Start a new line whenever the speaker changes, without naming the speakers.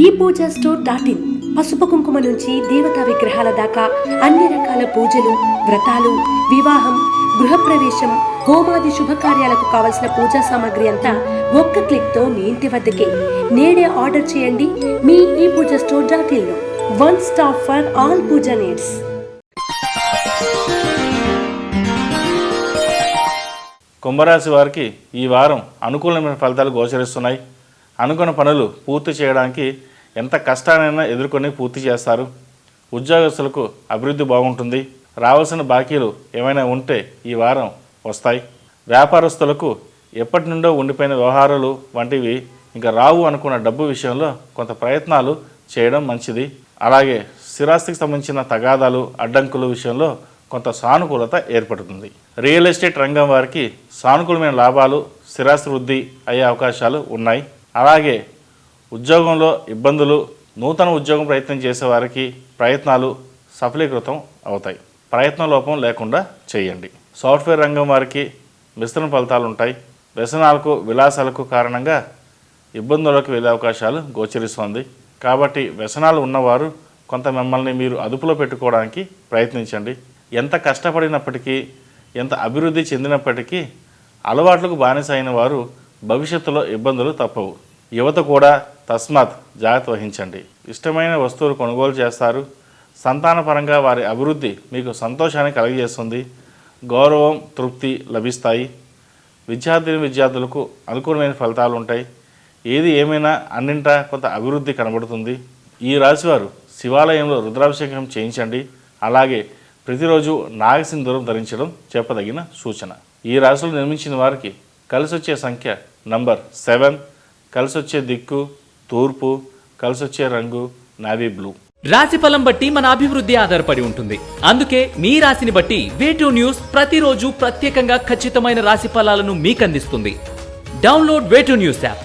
ePoojaStore.in పసుపు కుంకుమ నుంచి దేవతా విగ్రహాల దాకా అన్ని రకాల పూజలు, వ్రతాలు, వివాహం, గృహప్రవేశం, హోమాది శుభకార్యాలకు కావలసిన పూజా సామాగ్రి అంతా ఒక్క క్లిక్తో మీ ఇంటి వద్దకే. నేడే ఆర్డర్ చేయండి మీ ePoojaStore.in లో. One stop for all puja needs.
కుంభరాశి వారికి ఈ వారం అనుకూలమైన ఫలితాలు గోచరిస్తున్నాయి. అనుకున్న పనులు పూర్తి చేయడానికి ఎంత కష్టానైనా ఎదుర్కొని పూర్తి చేస్తారు. ఉద్యోగస్తులకు అభివృద్ధి బాగుంటుంది. రావాల్సిన బాకీలు ఏమైనా ఉంటే ఈ వారం వస్తాయి. వ్యాపారస్తులకు ఎప్పటి నుండో ఉండిపోయిన వ్యవహారాలు వంటివి ఇంకా రావు అనుకున్న డబ్బు విషయంలో కొంత ప్రయత్నాలు చేయడం మంచిది. అలాగే స్థిరాస్తికి సంబంధించిన తగాదాలు, అడ్డంకుల విషయంలో కొంత సానుకూలత ఏర్పడుతుంది. రియల్ ఎస్టేట్ రంగం వారికి సానుకూలమైన లాభాలు, స్థిరాస్తి వృద్ధి అయ్యే అవకాశాలు ఉన్నాయి. అలాగే ఉద్యోగంలో ఇబ్బందులు, నూతన ఉద్యోగం ప్రయత్నం చేసే వారికి ప్రయత్నాలు సఫలీకృతం అవుతాయి. ప్రయత్న లోపం లేకుండా చేయండి. సాఫ్ట్వేర్ రంగం వారికి మిశ్రమ ఫలితాలు ఉంటాయి. వ్యసనాలకు, విలాసాలకు కారణంగా ఇబ్బందులకు వెళ్ళే అవకాశాలు గోచరిస్తుంది. కాబట్టి వ్యసనాలు ఉన్నవారు కొంత మిమ్మల్ని మీరు అదుపులో పెట్టుకోవడానికి ప్రయత్నించండి. ఎంత కష్టపడినప్పటికీ, ఎంత అభివృద్ధి చెందినప్పటికీ అలవాట్లకు బానిస అయిన వారు భవిష్యత్తులో ఇబ్బందులు తప్పవు. యువత కూడా తస్మాత్ జాగ్రత్త వహించండి. ఇష్టమైన వస్తువులు కొనుగోలు చేస్తారు. సంతానపరంగా వారి అభివృద్ధి మీకు సంతోషాన్ని కలుగజేస్తుంది. గౌరవం, తృప్తి లభిస్తాయి. విద్యార్థులకు అనుకూలమైన ఫలితాలు ఉంటాయి. ఏది ఏమైనా అన్నింటా కొంత అభివృద్ధి కనబడుతుంది. ఈ రాశివారు శివాలయంలో రుద్రాభిషేకం చేయించండి. అలాగే ప్రతిరోజు నాగసింధూరం ధరించడం చెప్పదగిన సూచన. ఈ రాశిలో నిర్మించిన వారికి కలిసొచ్చే సంఖ్య నంబర్ 7, కలిసొచ్చే దిక్కు తూర్పు, కలిసొచ్చే రంగు నావీ బ్లూ.
రాశి ఫలం బట్టి మన అభివృద్ధి ఆధారపడి ఉంటుంది. అందుకే మీ రాశిని బట్టి V2 న్యూస్ ప్రతిరోజు ప్రత్యేకంగా ఖచ్చితమైన రాశి ఫలాలను మీకు అందిస్తుంది. Download V2 news app.